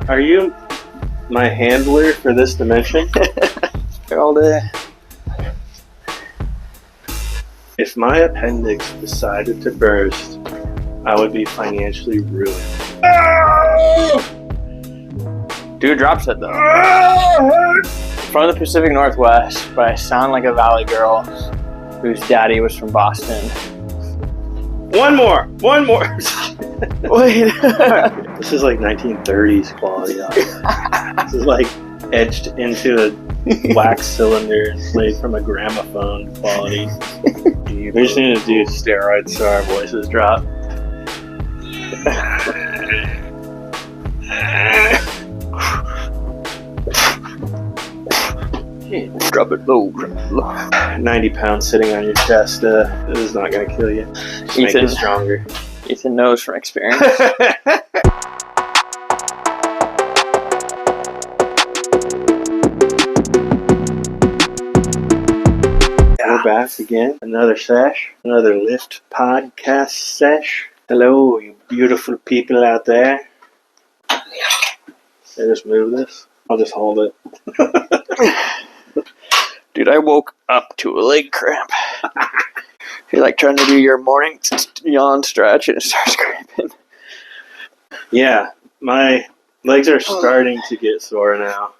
Are you my handler for this dimension? All day. If my appendix decided to burst, I would be financially ruined. Do a drop set though. From the Pacific Northwest, but I sound like a Valley girl whose daddy was from Boston. One more. Wait. This is like 1930s quality. This is like etched into a wax cylinder and played from a gramophone quality. We just need to do steroids so our voices drop. Drop it low. 90 pounds sitting on your chest, this is not going to kill you. Just make you stronger. Ethan knows from experience. We're back again. Another sesh. Another lift podcast sesh. Hello, you beautiful people out there. I just move this. I'll just hold it. Dude, I woke up to a leg cramp. You're like trying to do your morning yawn stretch and it starts cramping. Yeah, my legs are starting to get sore now,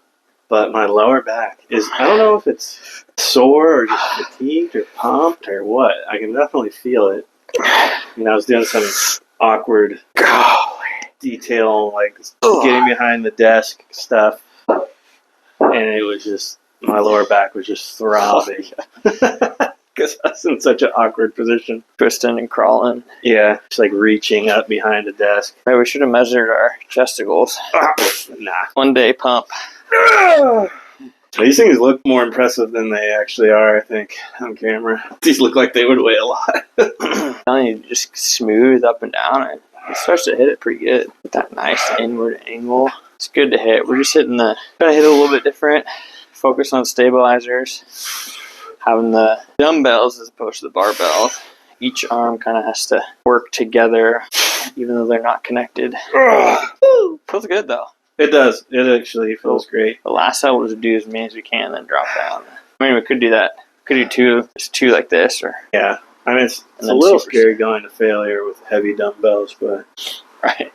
but my lower back is, I don't know if it's sore or just fatigued or pumped or what. I can definitely feel it. You know, I was doing some awkward detail, like getting behind the desk stuff, and it was just, my lower back was just throbbing. Because I was in such an awkward position. Twisting and crawling. Yeah, just like reaching up behind a desk. Maybe we should have measured our chesticles. Nah. One day pump. These things look more impressive than they actually are, I think, on camera. These look like they would weigh a lot. You just smooth up and down, and it starts to hit it pretty good with that nice inward angle. It's good to hit. We're just trying to hit it a little bit different. Focus on stabilizers. Having the dumbbells as opposed to the barbell. Each arm kind of has to work together, even though they're not connected. Feels good though. It does. It actually feels great. The last I was to do as many as we can, then drop down. I mean, we could do that. Could do two like this, or yeah. I mean, it's a little scary going to failure with heavy dumbbells, but right.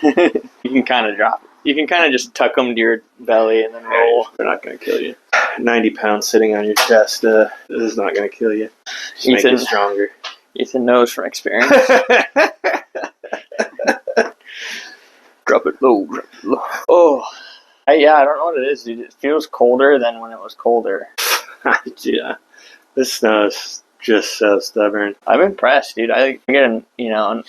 You can kind of drop it. You can kind of just tuck them to your belly and then roll. They're not going to kill you. 90 pounds sitting on your chest, this is not going to kill you. Just make you stronger. Ethan knows from experience. Drop it low. Oh. I don't know what it is, dude. It feels colder than when it was colder. Yeah. This snow is just so stubborn. I'm impressed, dude. I get an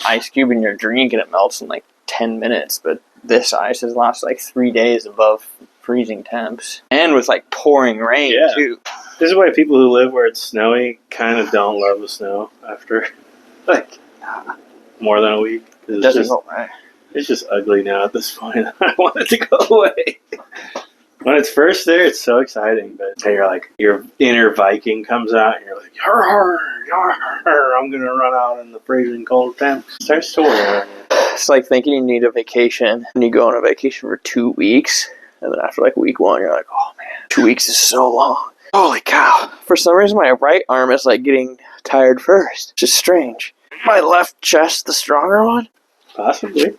ice cube in your drink and it melts in like 10 minutes, but this ice has lasted like 3 days above freezing temps. And with like pouring rain, too. This is why people who live where it's snowy kind of don't love the snow after like more than a week. It doesn't go away. It's just ugly now at this point. I want it to go away. When it's first there, it's so exciting, but you're like, your inner Viking comes out and you're like, yar, yar, yar, I'm going to run out in the freezing cold temps. It starts to wear on you. It's like thinking you need a vacation and you go on a vacation for 2 weeks, and then after like week 1, you're like, oh man, 2 weeks is so long. Holy cow. For some reason, my right arm is like getting tired first. It's just strange. My left chest, the stronger one? Possibly.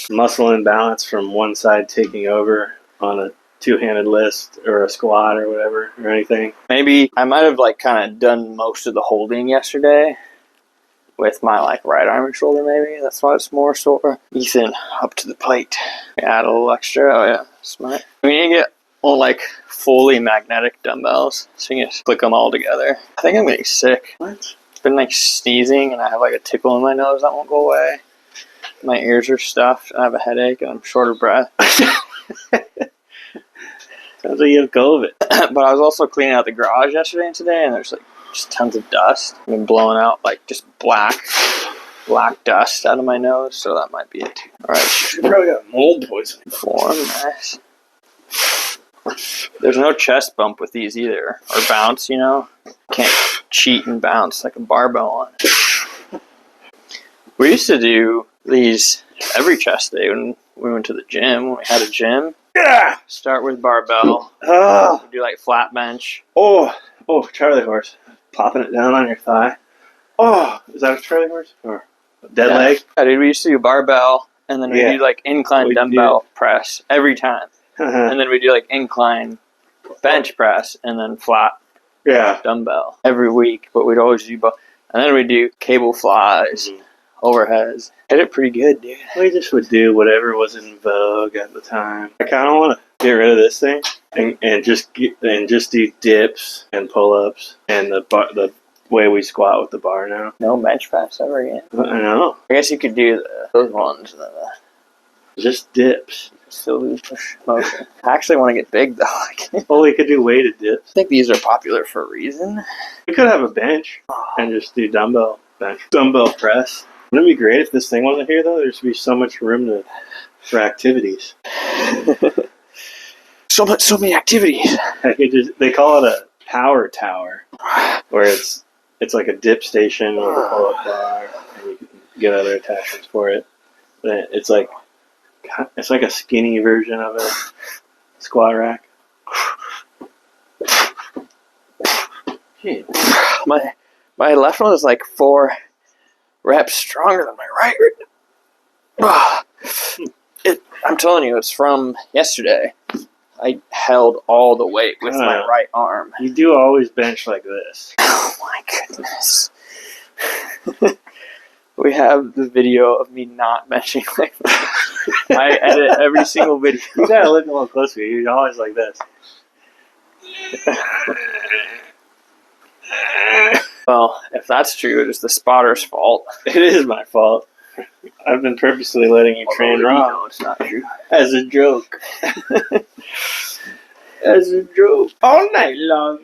Muscle imbalance from one side taking over on a two-handed list or a squat or whatever or anything. Maybe I might have like kind of done most of the holding yesterday with my like right arm and shoulder. Maybe that's why it's more sore. Ethan, up to the plate. Add a little extra. Oh yeah, smart. We need to get like fully magnetic dumbbells so you can just click them all together. I think I'm getting sick. What? It's been like sneezing and I have like a tickle in my nose that won't go away. My ears are stuffed. I have a headache and I'm short of breath. Sounds like you have COVID. But I was also cleaning out the garage yesterday and today, and there's like just tons of dust. I've been blowing out like just black dust out of my nose, so that might be it too. All right, you probably got mold poisoning. Form, nice. There's no chest bump with these either, or bounce. You know, can't cheat and bounce like a barbell on. We used to do these every chest day when we went to the gym. When we had a gym. Yeah. Start with barbell. Oh. Do like flat bench. Oh, Charlie horse. Popping it down on your thigh. Oh, is that a Charlie horse? Or dead leg? Yeah, dude, we used to do barbell, and then we do like incline dumbbell press every time. And then we do like incline bench press, and then flat dumbbell every week. But we'd always do both. And then we'd do cable flies, overheads. Hit it pretty good, dude. We just would do whatever was in vogue at the time. I kind of want to get rid of this thing and just do dips and pull-ups and the way we squat with the bar now. No bench press ever again. I know. I guess you could do those ones. Just dips. Still lose motion. I actually want to get big though. Well, we could do weighted dips. I think these are popular for a reason. We could have a bench and just do dumbbell press. Wouldn't it be great if this thing wasn't here though? There'd be so much room for activities. So many activities. They call it a power tower, where it's like a dip station with a pull-up bar, and you can get other attachments for it. But it's like a skinny version of a squat rack. My left one is like 4 reps stronger than my right. I'm telling you, it's from yesterday. I held all the weight with my right arm. You do always bench like this. Oh my goodness. We have the video of me not benching like that. I edit every single video. You gotta look a little closer. You're always like this. Well, if that's true, it is the spotter's fault. It is my fault. I've been purposely letting you train wrong. No, it's not true. As a joke. As a joke. All night long.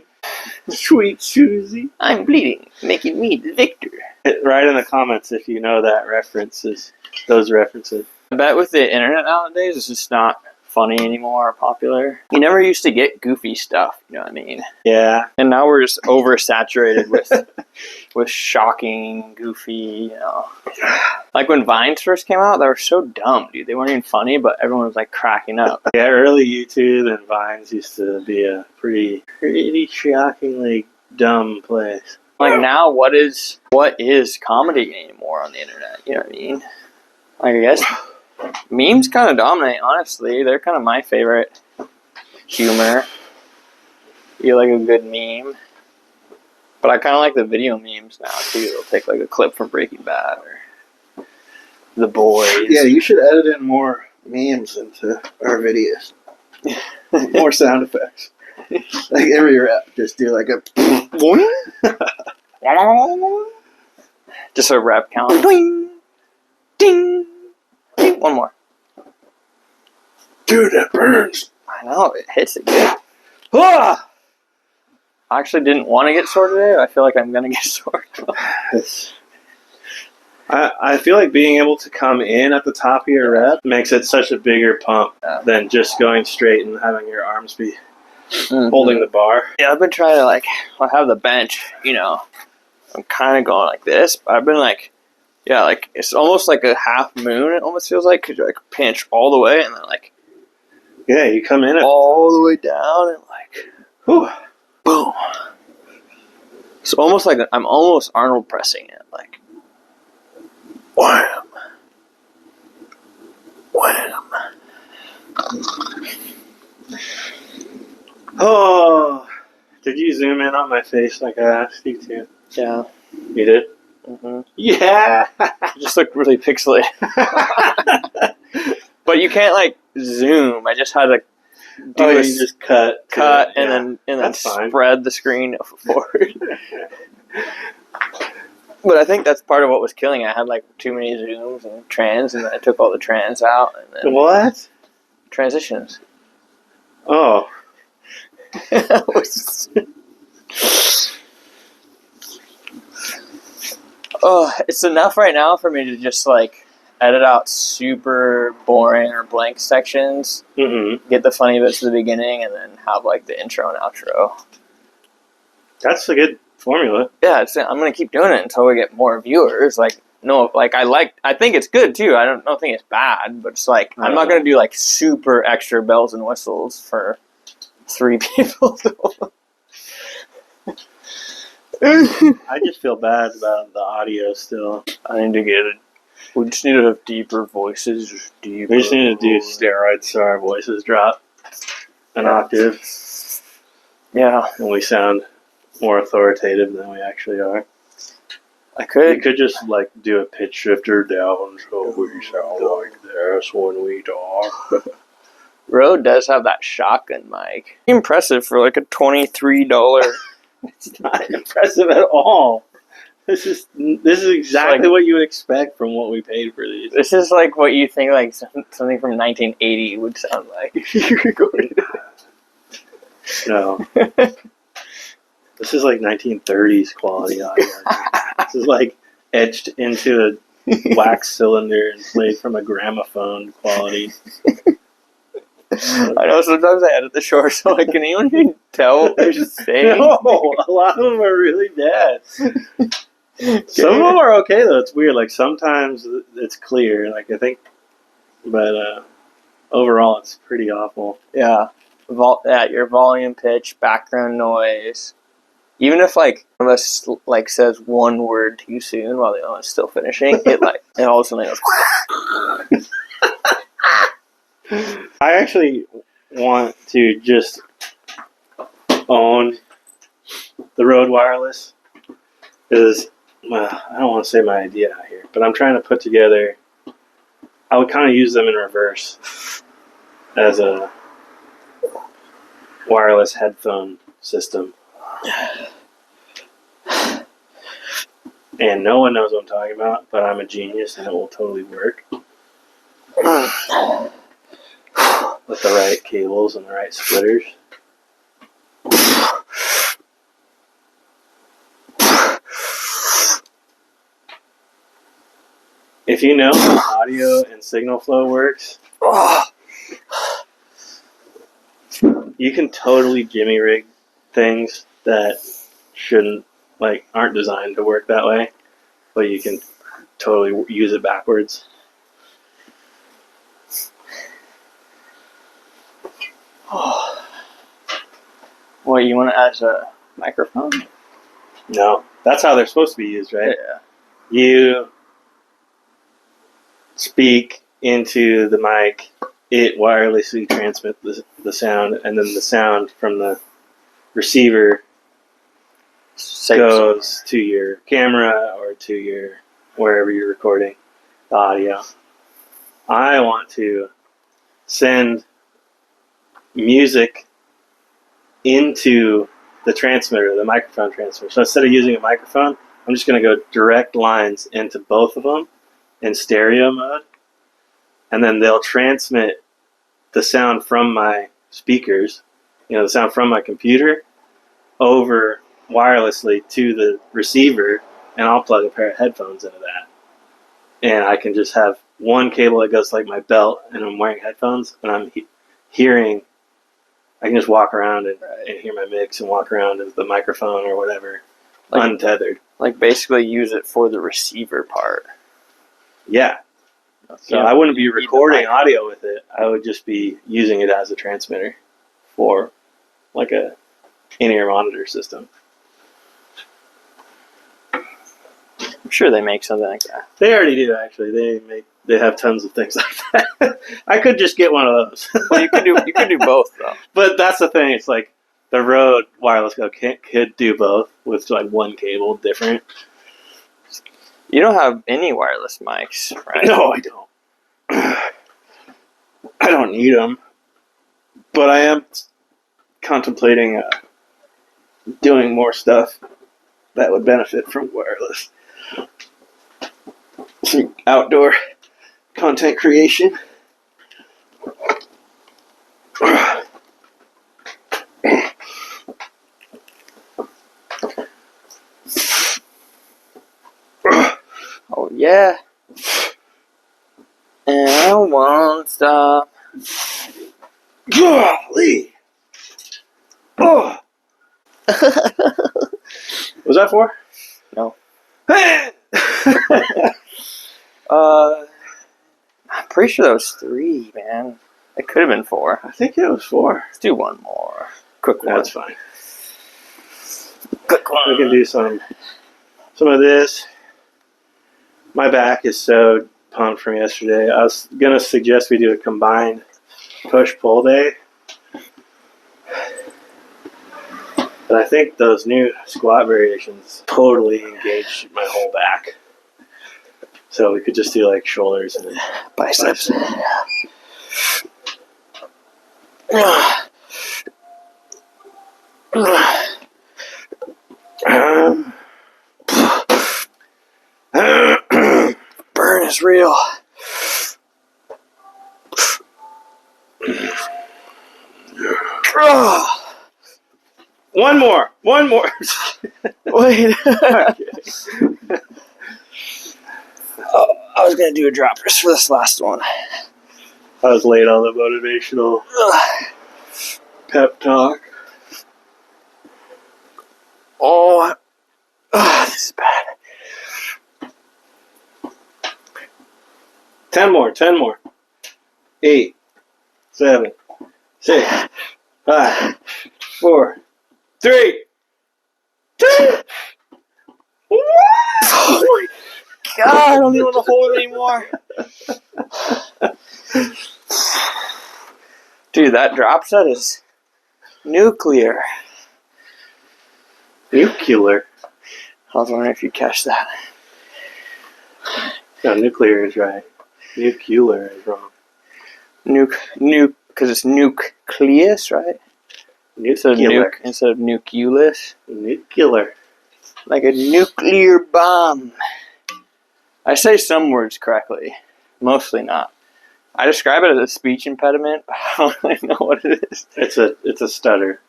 Sweet Susie. I'm bleeding, making me the victor. Write in the comments if you know those references. I bet with the internet nowadays, it's just not funny anymore or popular. You never used to get goofy stuff, you know what I mean? Yeah. And now we're just oversaturated with shocking, goofy, you know. Like when Vines first came out, they were so dumb, dude. They weren't even funny, but everyone was like cracking up. Yeah, early YouTube and Vines used to be a pretty shockingly dumb place. Like now, what is comedy anymore on the internet? You know what I mean? Like I guess memes kind of dominate, honestly. They're kind of my favorite humor. You like a good meme. But I kind of like the video memes now, too. They'll take like a clip from Breaking Bad or The Boys. Yeah, you should edit in more memes into our videos. More sound effects. Like every rep, just do like a... Just a rep count. Ding! Ding! Ding! One more. Dude, that burns. I know, it hits it good. Ah! I actually didn't want to get sore today. I feel like I'm going to get sore. I feel like being able to come in at the top of your rep makes it such a bigger pump than just going straight and having your arms be holding the bar. Yeah, I've been trying to I have the bench, you know. I'm kind of going like this, but I've been it's almost like a half moon, it almost feels like, because you pinch all the way and then yeah, you come in all the way down and whew, boom. It's almost like I'm almost Arnold pressing it, wham, wham. Oh, did you zoom in on my face like I asked you to? Yeah. You did? Mm-hmm. Yeah! It just looked really pixelated. But you can't zoom. I just had to you just cut and then spread the screen forward. But I think that's part of what was killing it. I had too many zooms and trans, and then I took all the trans out. And then what? Transitions. Oh. Oh, it's enough right now for me to just edit out super boring or blank sections, get the funny bits at the beginning, and then have the intro and outro. That's a good formula. Yeah, I'm gonna keep doing it until we get more viewers. know. Like I think it's good too. I don't think it's bad, but it's like I'm not gonna do like super extra bells and whistles for 3 people. I just feel bad about the audio still. I need to get it. We just need to have deeper voices. We just need to do steroids so our voices drop an octave. Yeah. And we sound more authoritative than we actually are. We could just like do a pitch shifter down so we sound like this when we talk. Rode does have that shotgun mic. Impressive for like a $23. It's not impressive at all. This is exactly like, what you would expect from what we paid for these. This is like what you think like something from 1980 would sound like. No. This is like 1930s quality audio. This is like etched into a wax cylinder and played from a gramophone quality. I know sometimes I edit the short, so like, can anyone even tell what they're saying? No, a lot of them are really bad. Some of them are okay though. It's weird. Like sometimes it's clear. Like I think, but overall it's pretty awful. Yeah, your volume, pitch, background noise. Even if like one of us like says one word too soon while the other one's still finishing, it all of a sudden goes. I actually want to just own the Rode Wireless because I don't want to say my idea out here, but I'm trying to put together. I would kind of use them in reverse as a wireless headphone system. And no one knows what I'm talking about, but I'm a genius and it will totally work. With the right cables and the right splitters. If you know how audio and signal flow works, you can totally jimmy rig things that aren't designed to work that way, but you can totally use it backwards. What, you want it as a microphone? No, that's how they're supposed to be used, right? Yeah. You speak into the mic, it wirelessly transmits the sound, and then the sound from the receiver goes to your camera or to your wherever you're recording the audio. I want to send music into the transmitter, the microphone transmitter. So instead of using a microphone, I'm just going to go direct lines into both of them in stereo mode, and then they'll transmit the sound from my speakers, the sound from my computer, over wirelessly to the receiver, and I'll plug a pair of headphones into that. And I can just have one cable that goes like my belt, and I'm wearing headphones, and I'm hearing. I can just walk around and hear my mix and walk around with the microphone or whatever, untethered. Like basically use it for the receiver part. Yeah. So I wouldn't be recording audio with it. I would just be using it as a transmitter for like a in-ear monitor system. I'm sure they make something like that. They already do, actually. They have tons of things like that. I could just get one of those. Well, you could do both though. But that's the thing. It's like the Rode Wireless Go could do both with like one cable different. You don't have any wireless mics, right? No, I don't. I don't need them. But I am contemplating doing more stuff that would benefit from wireless. Some outdoor content creation. Oh yeah. And I won't stop. Golly. Oh. Was that 4? No. I'm pretty sure that was 3, man. It could have been 4. I think it was 4. Let's do one more. Quick one. That's fine. Quick one. We can do some of this. My back is so pumped from yesterday. I was gonna suggest we do a combined push-pull day, but I think those new squat variations totally engage my whole back. So we could just do like shoulders and Biceps. Burn is real. One more. Wait. Oh, I was gonna do a drop wrist for this last one. I was late on the motivational pep talk. Oh, this is bad. 10 more. 8, 7, 6, 5, 4, 3, 2. Oh my God, I don't even want to hold it anymore. Dude, that drop set is nuclear. Nuclear. I was wondering if you'd catch that. No, nuclear is right. Nuclear is wrong. Nuke, because it's nucleus, right? Nuclear. Instead of nucleus. Nuclear. Like a nuclear bomb. I say some words correctly, mostly not. I describe it as a speech impediment. I don't really know what it is. It's a stutter.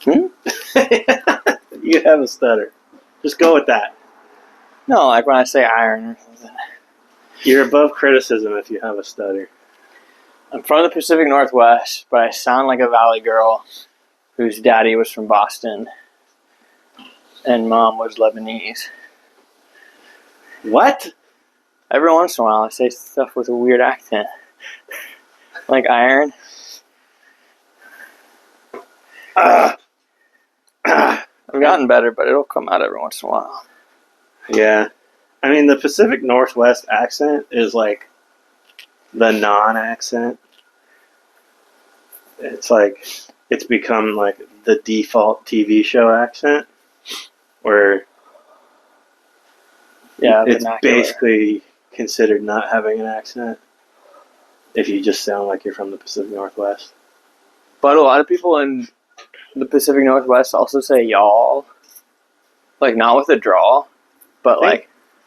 Hmm? You have a stutter. Just go with that. No, like when I say iron or something. You're above criticism if you have a stutter. I'm from the Pacific Northwest, but I sound like a Valley girl whose daddy was from Boston and mom was Lebanese. What? Every once in a while, I say stuff with a weird accent. Like iron. I've gotten better, but it'll come out every once in a while. Yeah. I mean, the Pacific Northwest accent is like the non-accent. It's like, it's become like the default TV show accent where Yeah, it's vernacular. basically considered not having an accent if you just sound like you're from the Pacific Northwest. But a lot of people in the Pacific Northwest also say y'all. Like, not with a drawl, but I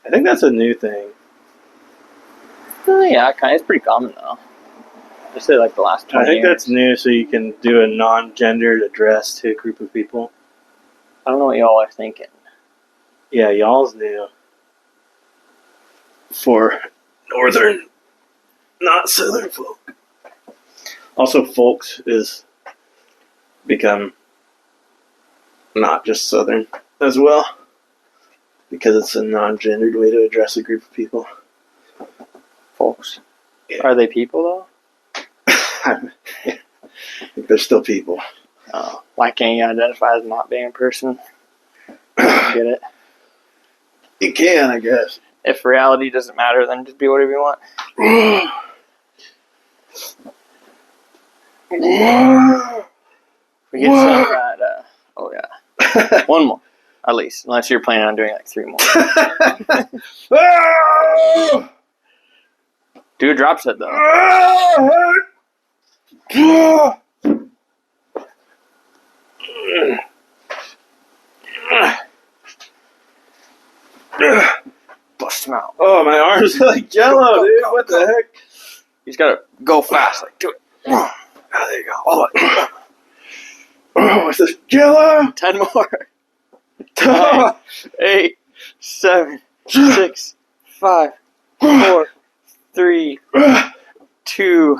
think that's a new thing. yeah, it's pretty common though. I say like the last 20 I think years. that's new, so you can do a non-gendered address to a group of people. I don't know what y'all are thinking. Yeah, y'all's new. For northern, not southern folk. Also, folks is become not just southern as well, because it's a non-gendered way to address a group of people. Folks. Yeah. Are they people though? I think they're still people. Oh, why can't you identify as not being a person? Get it? You can, I guess. If reality doesn't matter, then just be whatever you want. We get some at, oh yeah. One more, at least. Unless you're planning on doing like 3 more. Do a drop set though. Bust them out. Oh, my arms are like jello, dude. What the heck? You just gotta go fast. Like, do it. Oh, there you go. All right. Oh, what's this? Jello? 10 more. 9, 8, 7, 6, 5, 4, 3, 2.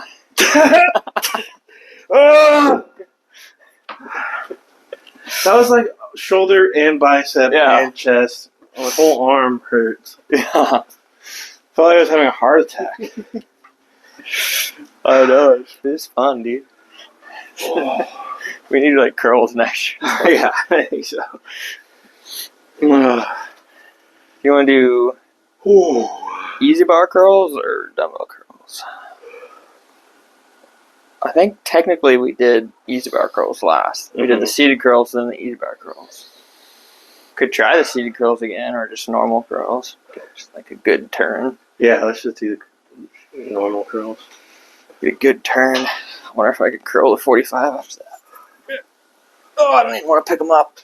That was like shoulder and bicep Yeah. and chest My whole arm hurts. Yeah. I felt like I was having a heart attack. I know. It's fun, dude. We need like curls next year. Yeah, I think so. You want to do easy bar curls or dumbbell curls? I think technically we did easy bar curls last. We did the seated curls, then the easy bar curls. Could try the seated curls again, or just normal curls. Just like a good turn. Yeah, let's just do the normal curls. Get a good turn. I wonder if I could curl the 45 after that. Oh, I don't even want to pick them up.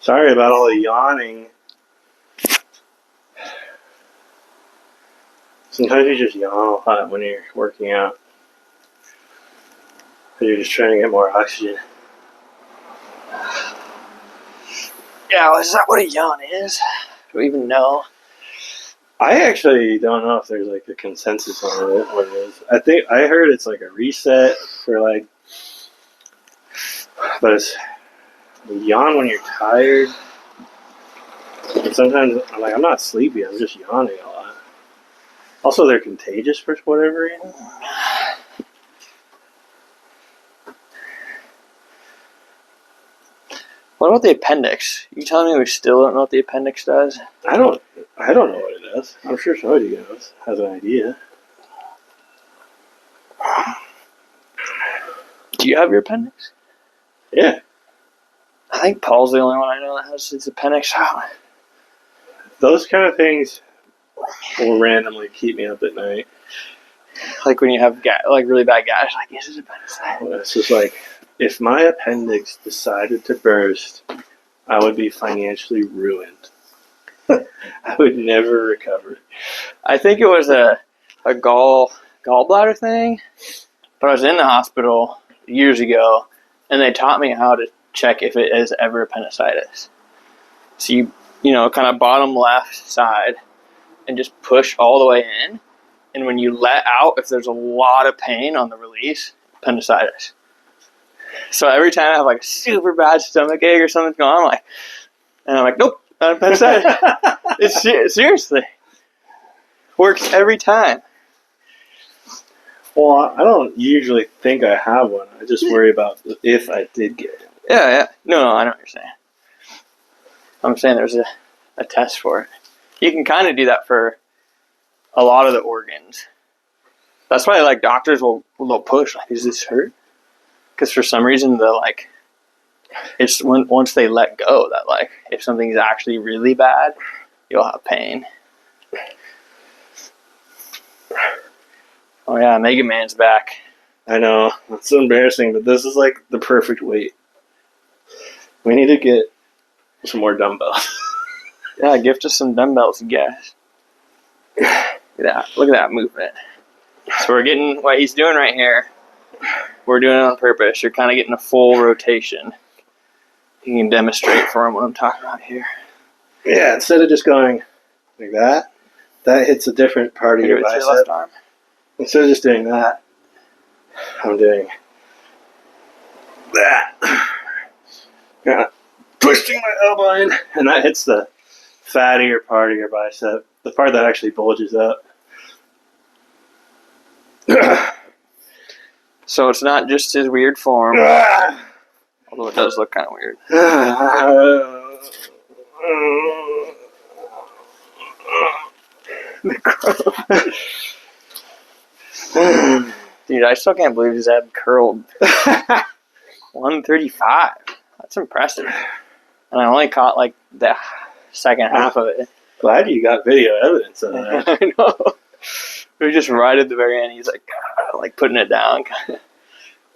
Sorry about all the yawning. Sometimes you just yawn a lot when you're working out. Because you're just trying to get more oxygen. Yeah, is that what a yawn is? Do we even know? I actually don't know if there's like a consensus on it, what it is. I think I heard it's like a reset for like, but it's you yawn when you're tired. And sometimes I'm like, I'm not sleepy, I'm just yawning a lot. Also, they're contagious for whatever reason. What about the appendix? You telling me we still don't know what the appendix does? I don't know what it does. I'm sure somebody has an idea. Do you have your appendix? Yeah. I think Paul's the only one I know that has his appendix out. Those kind of things will randomly keep me up at night. Like when you have like really bad gas, like, is his appendix out? It's just like, if my appendix decided to burst, I would be financially ruined. I would never recover. I think it was a gallbladder thing, but I was in the hospital years ago, and they taught me how to check if it is ever appendicitis. So you kind of bottom left side, and just push all the way in, and when you let out, if there's a lot of pain on the release, appendicitis. So every time I have like a super bad stomach ache or something's going on, I'm like, nope, not appendicitis. It's seriously works every time. Well, I don't usually think I have one. I just worry about if I did get it. Yeah. No, I know what you're saying. I'm saying there's a test for it. You can kind of do that for a lot of the organs. That's why like doctors will push, like, is this hurt? Because for some reason it's once they let go that like if something's actually really bad, you'll have pain. Oh yeah, Mega Man's back. I know, it's so embarrassing, but this is like the perfect weight. We need to get some more dumbbells. Yeah, gift us some dumbbells, guys. Look at that movement. So we're getting what he's doing right here. We're doing it on purpose. You're kind of getting a full rotation. You can demonstrate for him what I'm talking about here. Yeah, instead of just going like that hits a different part of your bicep. Your left arm. Instead of just doing that, I'm doing that. Yeah, twisting my elbow in, and that hits the fattier part of your bicep, the part that actually bulges up. So it's not just his weird form, although it does look kind of weird. Dude, I still can't believe his head curled 135. That's impressive. And I only caught like the second half of it. Glad you got video evidence of that. I know. We just right at the very end. He's like putting it down.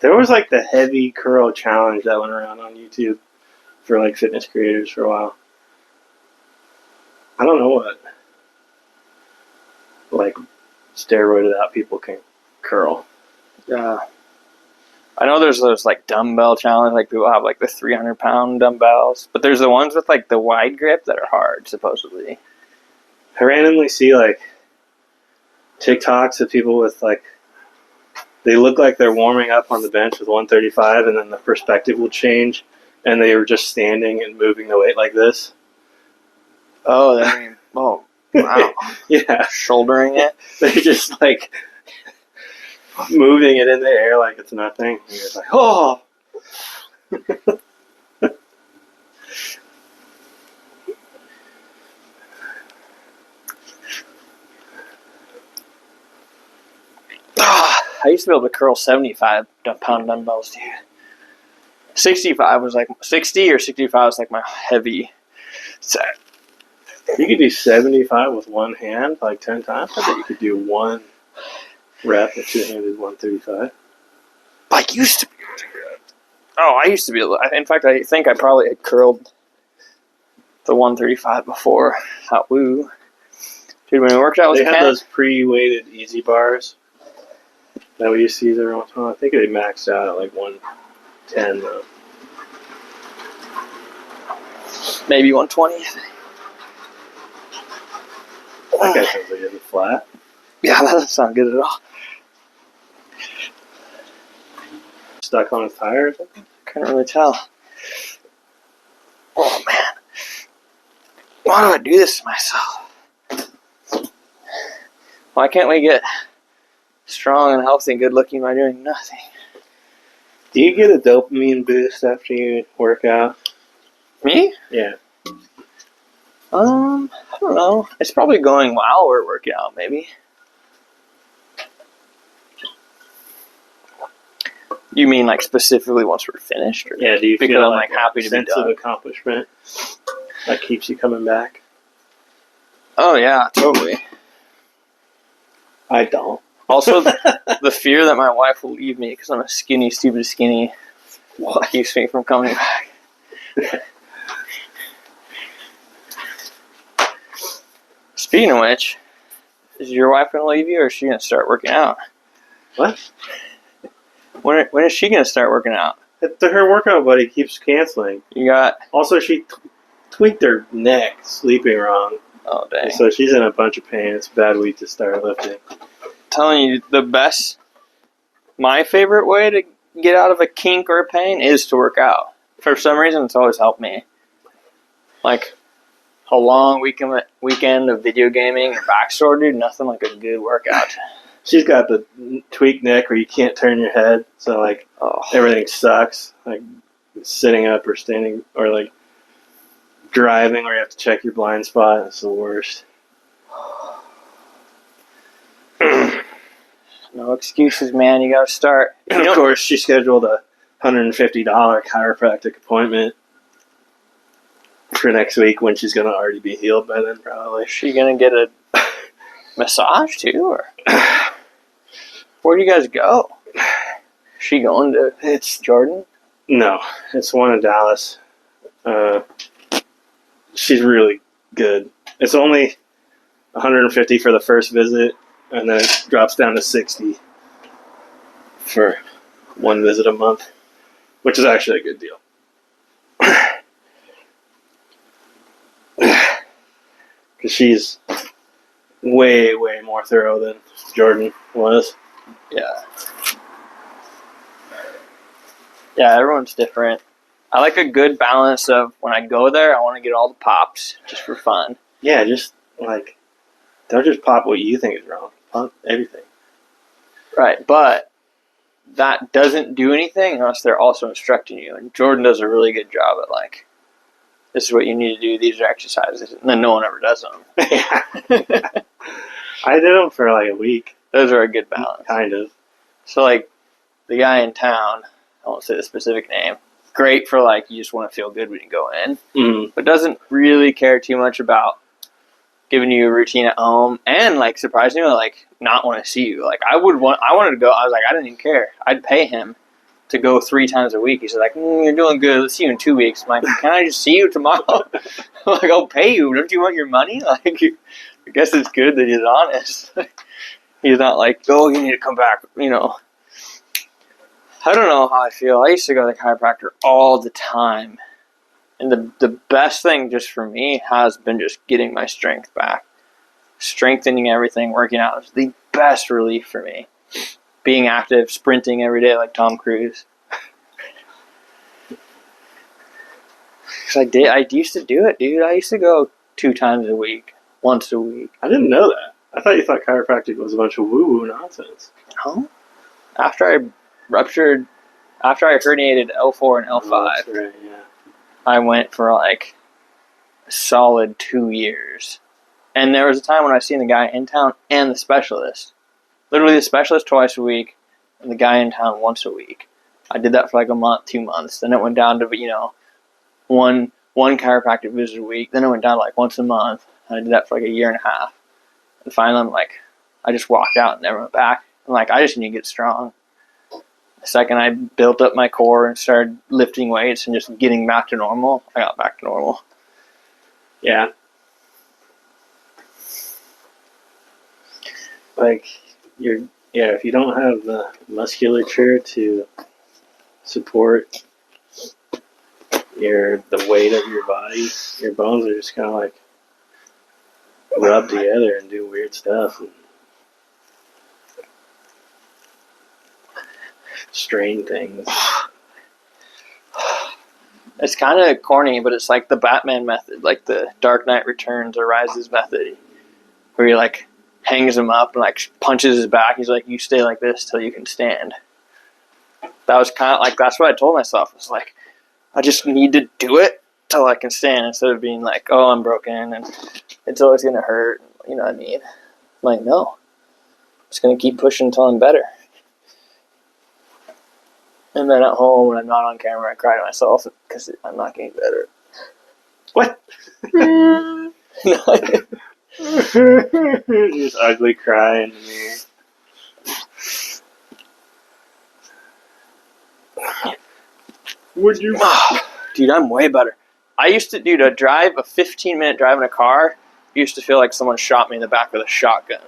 There was like the heavy curl challenge that went around on YouTube for like fitness creators for a while. I don't know what like steroided out people can curl. Yeah. I know there's those like dumbbell challenge, like people have like the 300-pound dumbbells, but there's the ones with like the wide grip that are hard, supposedly. I randomly see like TikToks of people with like, they look like they're warming up on the bench with 135, and then the perspective will change and they were just standing and moving the weight like this. Oh, wow. Yeah, Shouldering it. they're just like moving it in the air like it's nothing. And you're like, oh. I used to be able to curl 75-pound dumbbells, dude. 65 was like 60 or 65 was like my heavy set. You could do 75 with one hand like 10 times. I bet you could do one rep with two-handed 135. I used to be able to do that. Oh, I used to be able to. In fact, I think I probably had curled the 135 before at Woo. Dude, when we worked out with They the had cat, those pre-weighted easy bars that we used to use every once in a while. I think they maxed out at like 110 though. maybe 120. That guy sounds like it's flat. Yeah, that doesn't sound good at all. Stuck on his tire or something? Couldn't really tell. Oh, man. Why do I do this to myself? Why can't we get strong and healthy and good looking by doing nothing? Do you get a dopamine boost after you work out? Me? Yeah. I don't know. It's probably going while we're working out, maybe. You mean like specifically once we're finished? Or Yeah, do you because feel I'm like happy to be sense of done? accomplishment that keeps you coming back? Oh yeah, totally. I don't. Also, the fear that my wife will leave me because I'm a skinny, stupid skinny keeps me from coming back. Speaking of which, is your wife going to leave you or is she going to start working out? What? When is she going to start working out? Her workout buddy keeps canceling. You got... Also, she tweaked her neck sleeping wrong. Oh, dang. So she's in a bunch of pain. It's a bad week to start lifting. Telling you, my favorite way to get out of a kink or a pain is to work out. For some reason, it's always helped me. Like, a long weekend of video gaming or back sore, dude, nothing like a good workout. She's got the tweaked neck where you can't turn your head, so like everything sucks. Like sitting up or standing or like driving where you have to check your blind spot. It's the worst. No excuses, man. You gotta start. And of course, she scheduled a $150 chiropractic appointment for next week when she's gonna already be healed by then, probably. Is she gonna get a massage too, or where do you guys go? Is she going to? It's Jordan. No, it's one in Dallas. She's really good. It's only $150 for the first visit, and then it drops down to $60 for one visit a month, which is actually a good deal. Because she's way, way more thorough than Jordan was. Yeah. Yeah, everyone's different. I like a good balance of when I go there, I want to get all the pops just for fun. Yeah, just like, don't just pop what you think is wrong. Pop everything. Right, but that doesn't do anything unless they're also instructing you. And Jordan does a really good job at like, this is what you need to do, these are exercises, and then no one ever does them. Yeah. I did them for like a week. Those are a good balance. Kind of. So like, the guy in town, I won't say the specific name, great for like, you just want to feel good when you go in, but doesn't really care too much about giving you a routine at home, and like surprisingly, like not want to see you. Like I wanted to go. I was like, I didn't even care. I'd pay him to go 3 times a week. He's like, you're doing good. Let's see you in 2 weeks. I'm like, can I just see you tomorrow? I'm like, I'll pay you. Don't you want your money? Like, I guess it's good that he's honest. He's not like, oh, you need to come back. You know. I don't know how I feel. I used to go to the chiropractor all the time. And the best thing just for me has been just getting my strength back. Strengthening everything, working out is the best relief for me. Being active, sprinting every day like Tom Cruise. Because I used to do it, dude. I used to go 2 times a week, once a week. I didn't know that. I thought you thought chiropractic was a bunch of woo-woo nonsense. No. After I herniated L4 and L5, Oh, that's right, yeah. I went for like a solid 2 years. And there was a time when I seen the guy in town and the specialist. Literally the specialist twice a week and the guy in town once a week. I did that for like a month, 2 months. Then it went down to, one chiropractic visit a week. Then it went down to like once a month. And I did that for like a year and a half. And finally I'm like, I just walked out and never went back. I'm like, I just need to get strong. The second I built up my core and started lifting weights and just getting back to normal, I got back to normal. Yeah. Like, if you don't have the musculature to support the weight of your body, your bones are just kind of like rub together and do weird stuff and strain things. It's kind of corny, but it's like the Batman method, like the Dark Knight Returns or Rises method, where he like hangs him up and like punches his back. He's like, you stay like this till you can stand. That was kind of like, that's what I told myself. It's like, I just need to do it till I can stand instead of being like, oh, I'm broken and it's always going to hurt. You know what I mean? I'm like, no. I'm just going to keep pushing until I'm better. And then at home, when I'm not on camera, I cry to myself because I'm not getting better. What? Just ugly cry in the mirror. Would you? Dude, I'm way better. I used to, to drive a 15-minute drive in a car, used to feel like someone shot me in the back with a shotgun.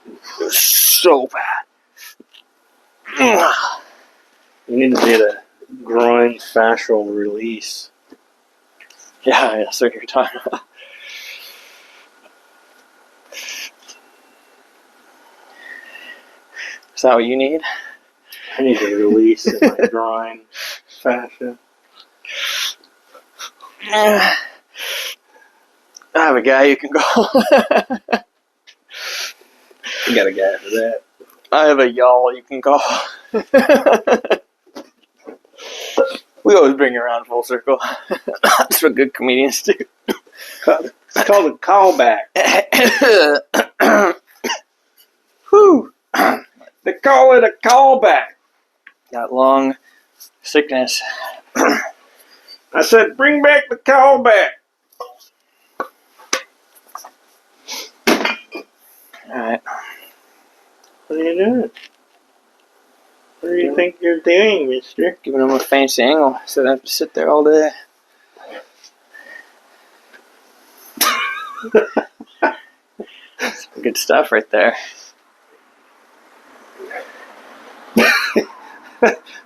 It was so bad. You need to get a groin fascial release. Yeah, that's what you're talking about. Is that what you need? I need a release in my groin fascia. I have a guy you can call. You got a guy for that. I have a y'all you can call. We always bring it around full circle. That's what good comedians do. It's called a callback. Whew. They call it a callback. Got long sickness. I said, bring back the callback. Alright. What are you doing? What do you think you're doing, mister? Giving him a fancy angle so I have to sit there all day. Good stuff right there.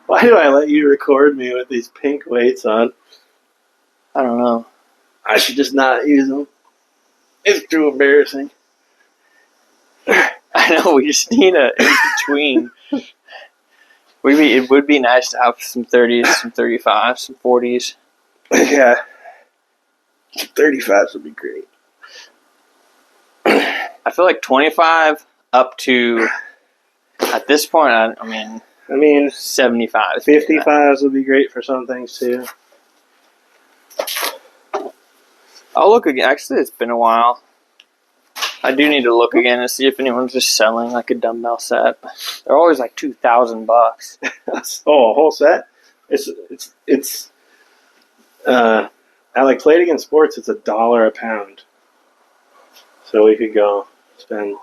Why do I let you record me with these pink weights on? I don't know. I should just not use them. It's too embarrassing. I know, we just need a in between. It would be nice to have some 30s, some 35s, some 40s. Yeah. 35s would be great. I feel like 25 up to, at this point, I mean 75. 55s would be great for some things too. I'll look again. Actually, it's been a while. I do need to look again and see if anyone's just selling like a dumbbell set. They're always like $2,000. Oh, a whole set? It's at like Play It Again Sports, it's $1 a pound. So we could go spend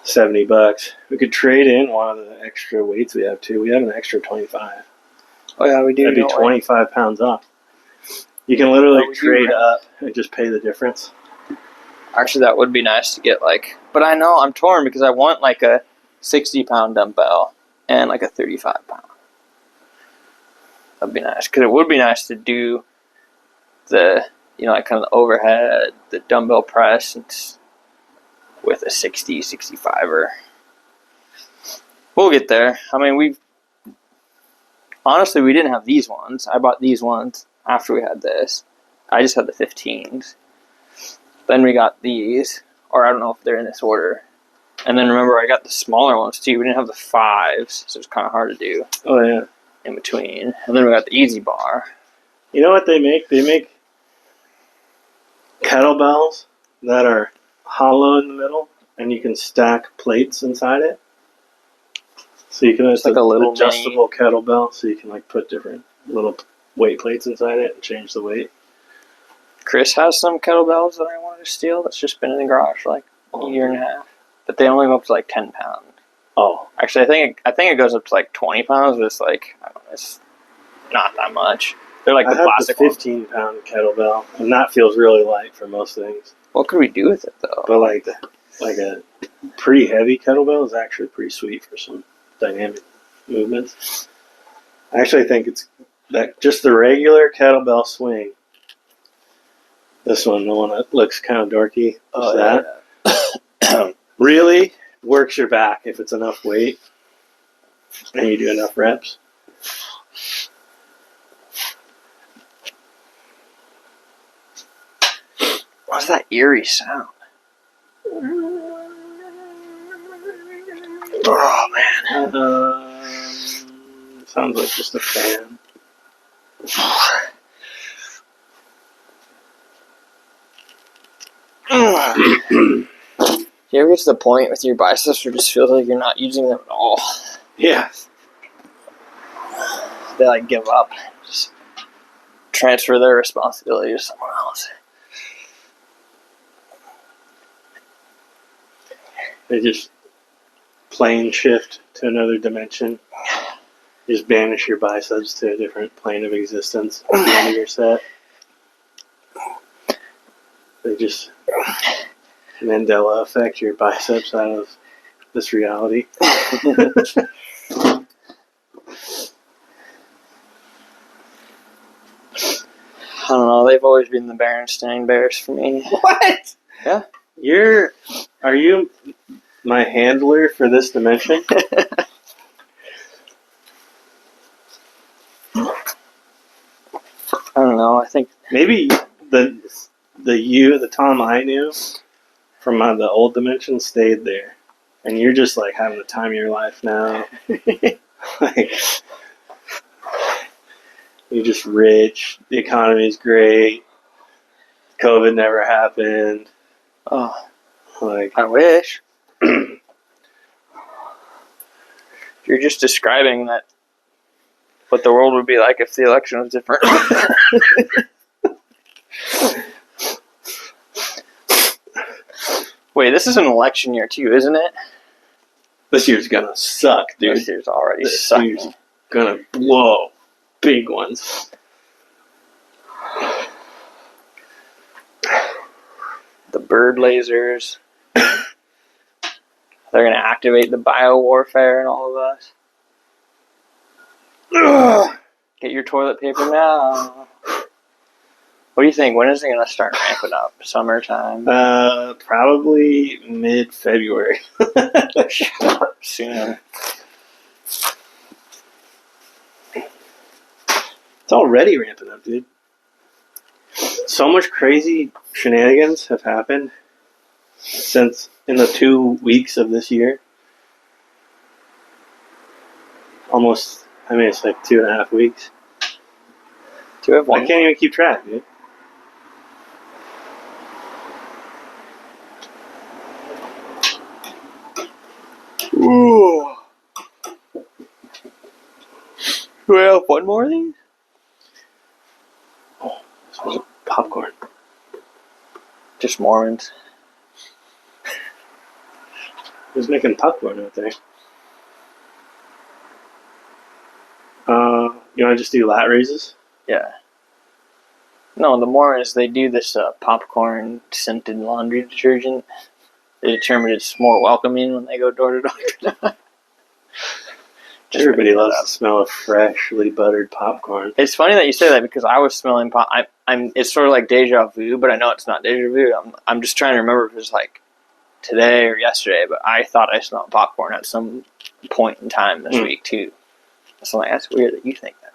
$70. We could trade in one of the extra weights we have too. We have an extra 25. Oh yeah, we do. That'd be 25 pounds off. You can literally trade up and just pay the difference. Actually, that would be nice to get but I know I'm torn because I want like a 60-pound dumbbell and like a 35-pound. That'd be nice because it would be nice to do the like kind of the overhead, the dumbbell press, and with a 60, 65er. We'll get there. I mean, honestly, we didn't have these ones. I bought these ones. after we had this. I just had the 15s. Then we got these, or I don't know if they're in this order. And then remember, I got the smaller ones too. We didn't have the 5s, so it's kind of hard to do. Oh, yeah. In between. And then we got the Easy Bar. You know what they make? They make kettlebells that are hollow in the middle, and you can stack plates inside it. So you can it's like a little adjustable kettlebell, so you can like put different little weight plates inside it and change the weight. Chris has some kettlebells that I wanted to steal. That's just been in the garage for like a year and a half, but they only go up to like 10 pounds. Oh, actually, I think it goes up to like 20 pounds. But it's like I don't know, it's not that much. They're like the plastic 15-pound kettlebell, and that feels really light for most things. What could we do with it though? But like a pretty heavy kettlebell is actually pretty sweet for some dynamic movements. I actually think it's that just the regular kettlebell swing. This one, the one that looks kind of dorky, really works your back if it's enough weight and you do enough reps. What's that eerie sound? Oh man! Sounds like just a fan. You ever get to the point with your biceps where it just feels like you're not using them at all? Yeah. They like give up. Just transfer their responsibility to someone else. They just plane shift to another dimension. You just banish your biceps to a different plane of existence at the end of your set. They just Mandela effect your biceps out of this reality. I don't know. They've always been the Berenstain Bears for me. What? Yeah. Are you my handler for this dimension? I don't know. I think maybe the Tom I knew from the old dimension stayed there, and you're just like having the time of your life now. Like you're just rich. The economy's great. COVID never happened. Oh, like I wish. You're just describing that what the world would be like if the election was different. Wait, this is an election year too, isn't it? This year's gonna suck, dude. This year's already this sucking. Year's gonna blow. Big ones. The bird lasers. They're gonna activate the bio-warfare in all of us. Get your toilet paper now. What do you think? When is it gonna start ramping up? Summertime? Probably mid-February. Soon. It's already ramping up, dude. So much crazy shenanigans have happened since in the 2 weeks of this year. Almost, I mean, it's like 2.5 weeks. I can't even keep track, dude. Ooh. Do we have one more of these? Oh, this was popcorn. Just Mormons. Who's making popcorn out there? You want to just do lat raises? Yeah. No, the Mormons, they do this popcorn scented laundry detergent. They determine it's more welcoming when they go door to door. Everybody loves the smell of freshly buttered popcorn. It's funny that you say that because I was smelling it's sort of like deja vu, but I know it's not deja vu. I'm just trying to remember if it was like today or yesterday, but I thought I smelled popcorn at some point in time this week too. So like, that's weird that you think that.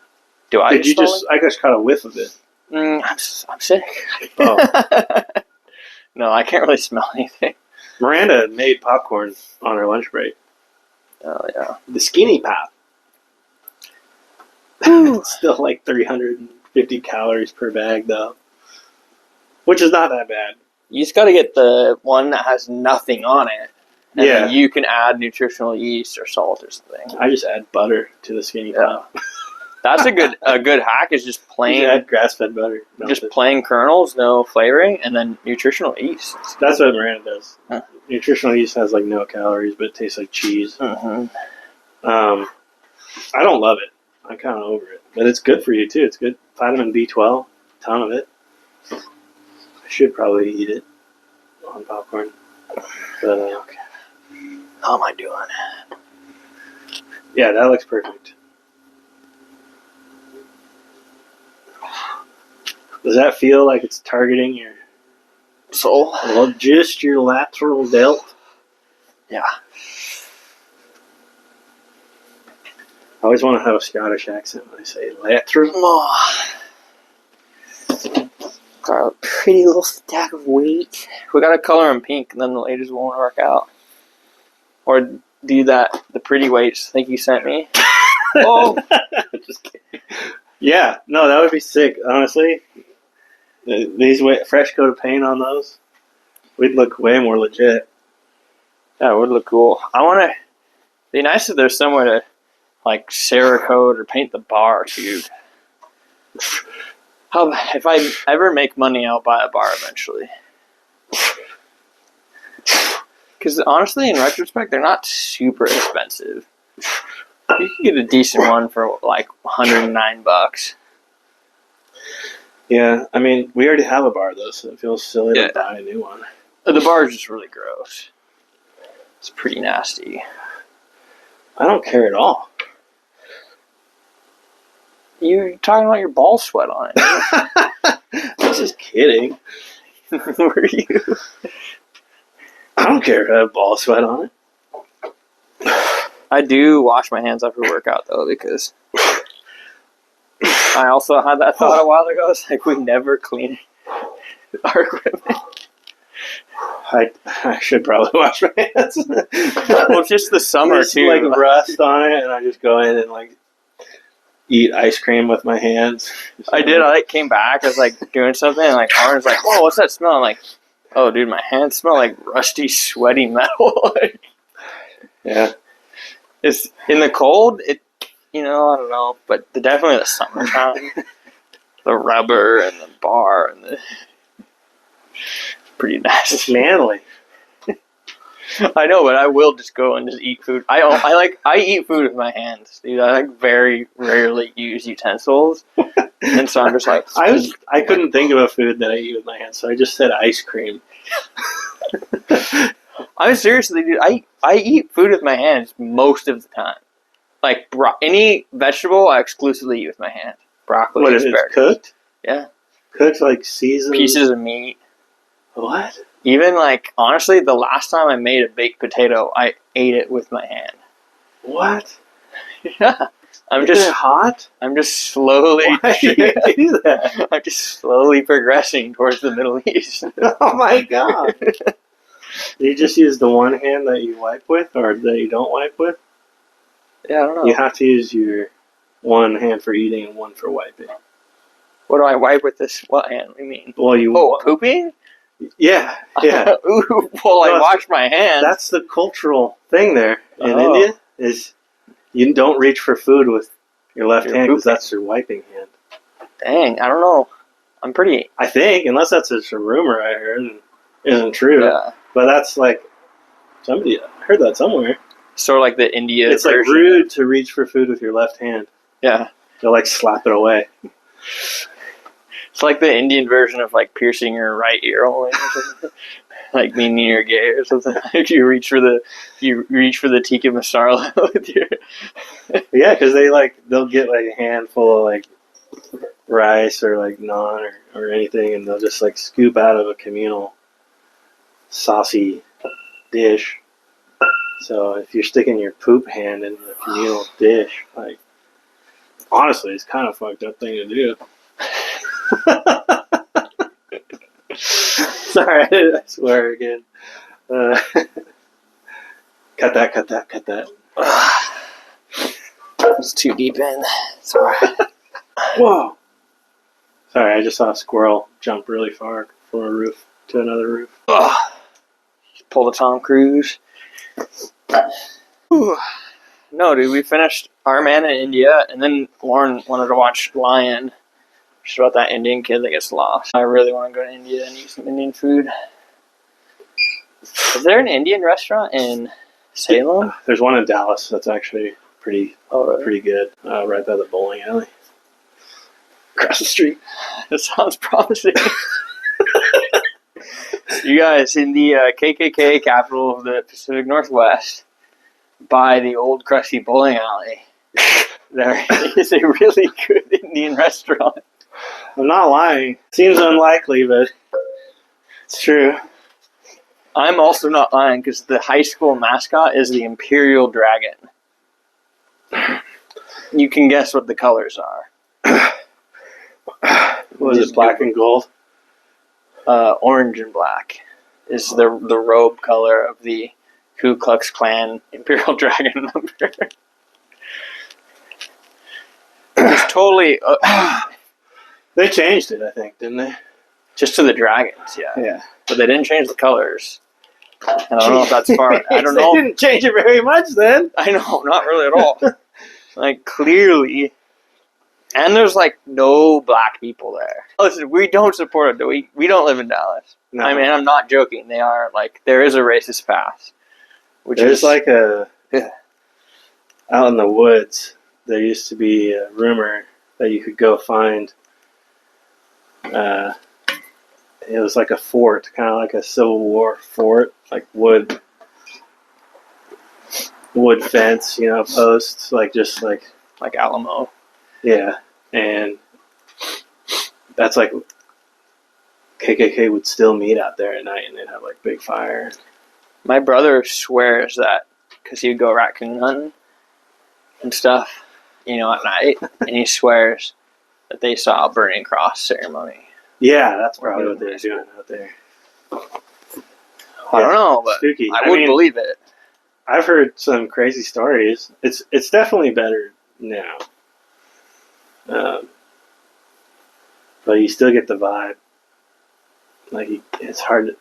Do I? Did you just? I just caught a whiff of it. I'm sick. Oh. No, I can't really smell anything. Miranda made popcorn on her lunch break. Oh, yeah. The skinny pop. It's still like 350 calories per bag, though. Which is not that bad. You just got to get the one that has nothing on it. And then you can add nutritional yeast or salt or something. I just add butter to the skinny pop. That's a good hack is just plain. You add grass-fed butter. Just plain kernels, no flavoring, and then nutritional yeast. That's what Miranda does. Huh. Nutritional yeast has like no calories, but it tastes like cheese. Mm-hmm. I don't love it. I'm kind of over it. But it's good for you, too. It's good. Vitamin B12, ton of it. I should probably eat it on popcorn. But, Okay. How am I doing? Yeah, that looks perfect. Does that feel like it's targeting your soul? Well, just your lateral delt? Yeah. I always want to have a Scottish accent when I say lateral. Oh. Got a pretty little stack of weight. We got to color them pink, and then the ladies won't work out. Or do the pretty weights. I think you sent me. Oh, just kidding. Yeah, no, that would be sick. Honestly, these fresh coat of paint on those, we'd look way more legit. That would look cool. I want to. Be nice if there's somewhere to like Cerakote or paint the bar too. If I ever make money, I'll buy a bar eventually. Because honestly, in retrospect, they're not super expensive. You can get a decent one for like $109. Yeah, I mean, we already have a bar though, so it feels silly to buy a new one. The bar is just really gross. It's pretty nasty. I don't care at all. You're talking about your ball sweat on it. I was just kidding. Were you? I don't care if I have ball sweat on it. I do wash my hands after workout though, because I also had that thought a while ago. It's like we never clean our equipment. I should probably wash my hands. Well, it's just the summer There's too. like rust on it, and I just go in and like eat ice cream with my hands. I did. I like came back. I was like doing something, and like Aaron's like, "Whoa, what's that smell?" I'm like, "Oh, dude, my hands smell like rusty, sweaty metal." Yeah, it's in the cold. I don't know, but definitely the summertime, the rubber and the bar and the pretty nice. it's manly. I know, but I will just go and just eat food. I eat food with my hands, dude. I like very rarely use utensils, and so I'm just like I couldn't think of a food that I eat with my hands, so I just said ice cream. I'm seriously, dude. I eat food with my hands most of the time. Like any vegetable, I exclusively eat with my hands. Broccoli, what is it? Cooked? Yeah, cooked like seasoned pieces of meat. What? Even like honestly, the last time I made a baked potato, I ate it with my hand. What? Yeah, Isn't it hot? I'm just slowly. Why do you do that? I'm just slowly progressing towards the Middle East. Oh my god! You just use the one hand that you wipe with, or that you don't wipe with? Yeah, I don't know. You have to use your one hand for eating and one for wiping. What do I wipe with this? What hand? What do you mean? Well, pooping? Yeah. Ooh, well, I wash my hands. That's the cultural thing there in India, is you don't reach for food with your left hand because that's your wiping hand. Dang, I don't know. I think, unless that's just a rumor I heard and isn't true. Yeah. But that's like, I heard that somewhere. Sort of like the India It's version. like rude to reach for food with your left hand. Yeah. They'll like slap it away. It's like the Indian version of like piercing your right ear only, or something. Like meaning you're gay or something. If you reach for the tikka masala with your Yeah, because they'll get like a handful of like rice or like naan or anything, and they'll just like scoop out of a communal saucy dish. So if you're sticking your poop hand in the communal dish, like honestly, it's kind of a fucked up thing to do. Sorry, I swear again. Cut that. It's too deep in. It's alright. Whoa. Sorry, I just saw a squirrel jump really far from a roof to another roof. Pull the Tom Cruise. Ooh. No, dude, we finished Our Man in India, and then Lauren wanted to watch Lion. Just about that Indian kid that gets lost. I really want to go to India and eat some Indian food. Is there an Indian restaurant in Salem? There's one in Dallas that's actually pretty good, right by the bowling alley. Across the street. That sounds promising. You guys, in the KKK capital of the Pacific Northwest, by the old crusty bowling alley, there is a really good Indian restaurant. I'm not lying. Seems unlikely, but it's true. I'm also not lying because the high school mascot is the Imperial Dragon. You can guess what the colors are. What is it, black and gold? Orange and black is the robe color of the Ku Klux Klan Imperial Dragon number. It's totally... They changed it, I think, didn't they? Just to the dragons, yeah. Yeah. But they didn't change the colors. And I don't know if that's far... I don't know. They didn't change it very much then. I know, not really at all. Like, clearly... And there's, like, no black people there. Listen, we don't support it. We don't live in Dallas. No. I mean, I'm not joking. They are, like, there is a racist past. There's like a... Out in the woods, there used to be a rumor that you could go find... it was like a fort, kind of like a Civil War fort, like wood fence, posts, just like Alamo. Yeah, and that's like KKK would still meet out there at night, and they'd have like big fire. My brother swears that because he would go raccoon hunting and stuff, at night, and he swears that they saw a burning cross ceremony. Yeah, that's probably what they're doing out there. I don't know, but spooky. I wouldn't believe it. I've heard some crazy stories. It's definitely better now. But you still get the vibe. Like, it's hard to...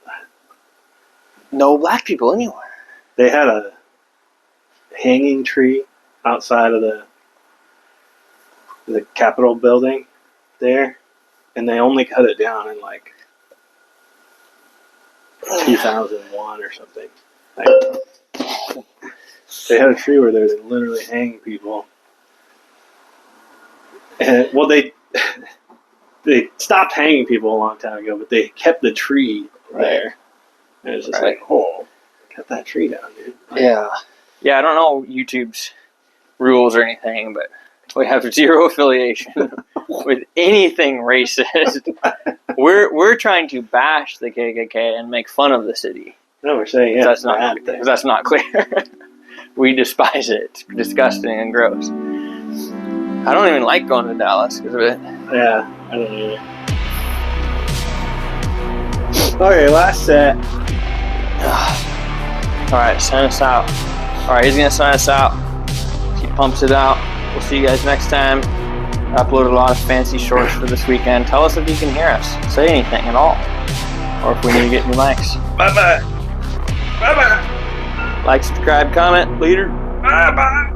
No black people anywhere. They had a hanging tree outside of the Capitol building there, and they only cut it down in, 2001 or something. They had a tree where they were literally hanging people. And, well, they stopped hanging people a long time ago, but they kept the tree there. And it's just cut that tree down, dude. Yeah. Yeah, I don't know YouTube's rules or anything, but we have zero affiliation with anything racist. We're trying to bash the KKK and make fun of the city. No, we're saying, that's not clear. We despise it. It's disgusting and gross. I don't even like going to Dallas because of it. Yeah, I don't either. Okay, last set. Alright, sign us out. Alright, he's going to sign us out. He pumps it out. We'll see you guys next time. I uploaded a lot of fancy shorts for this weekend. Tell us if you can hear us. Say anything at all. Or if we need to get new mics. Bye-bye. Bye-bye. Like, subscribe, comment. Later. Bye-bye.